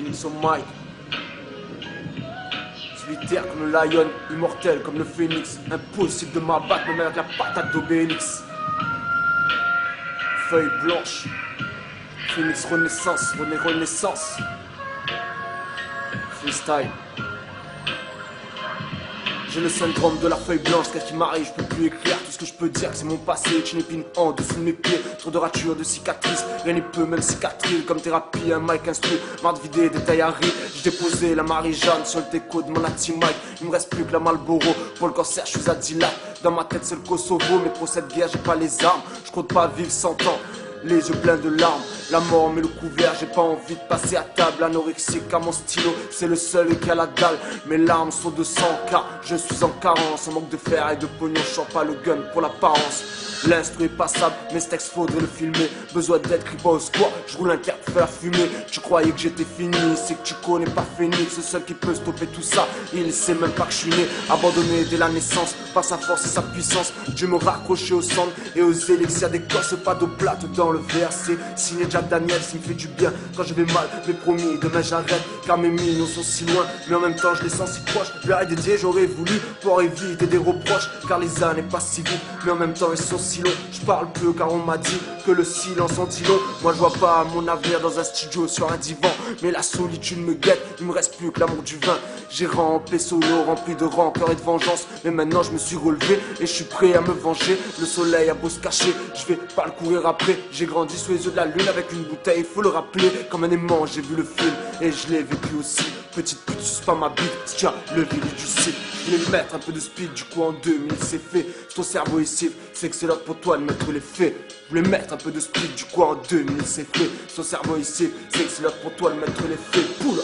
Phoenix au mic. Solitaire comme le lion, immortel comme le phénix. Impossible de m'abattre même avec la patate d'Obélix. Feuille blanche, Phoenix renaissance, renaissance. Freestyle. J'ai le syndrome de la feuille blanche, qu'est-ce qui m'arrive, je peux plus écrire. Tout ce que je peux dire, c'est mon passé, est une épine en dessous de mes pieds. Trop de ratures, de cicatrices, rien n'y peut, même cicatrice. Comme thérapie, un mic instru, marre de vider des tailles à rire. J'ai déposé la Marie-Jeanne sur le déco de mon anti-mic. Il me reste plus que la Marlboro, pour le cancer je suis à Dilat. Dans ma tête c'est le Kosovo, mais pour cette guerre j'ai pas les armes. Je compte pas vivre 100 ans, les yeux pleins de larmes. La mort met le couvert, j'ai pas envie de passer à table. Anorexique à mon stylo, c'est le seul qui a la dalle. Mes larmes sont de 100 car je suis en carence. En manque de fer et de pognon, je sors pas le gun pour l'apparence. L'instru est passable, mais ce texte faudrait le filmer. Besoin d'être cripa au squat, je roule un terre pour faire fumer. Tu croyais que j'étais fini, c'est que tu connais pas Phoenix. Le seul qui peut stopper tout ça, il sait même pas que je suis né. Abandonné dès la naissance, par sa force et sa puissance. Dieu me raccrocher au sang et aux élixirs d'écorce. Pas d'eau plate dans le verset. Signé Jack Daniels, il me fait du bien quand je vais mal. Mais promis, demain j'arrête, car mes millions sont si loin. Mais en même temps je les sens si proches. Je leur ai dédié, j'aurais voulu pour éviter des reproches. Car les années passent si vite, mais en même temps elles sont si long. Je parle peu car on m'a dit que le silence en dit long. Moi je vois pas mon avenir dans un studio sur un divan. Mais la solitude me guette, il me reste plus que l'amour du vin. J'ai rampé solo, rempli de rancœur et de vengeance. Mais maintenant je me suis relevé et je suis prêt à me venger. Le soleil a beau se cacher, je vais pas le courir après. J'ai grandi sous les yeux de la lune avec une bouteille, faut le rappeler. Comme un aimant j'ai vu le film et je l'ai vécu aussi. Petite pute, suce pas ma bite, tiens le village du site. Je voulais mettre un peu de speed, du coup en 2000 c'est fait. Ton cerveau est cible, c'est que c'est l'heure pour toi de mettre les faits. Je voulais mettre un peu de speed, du coup en 2000 c'est fait. Ton cerveau est cible, c'est que c'est l'heure pour toi de mettre les faits. Poule.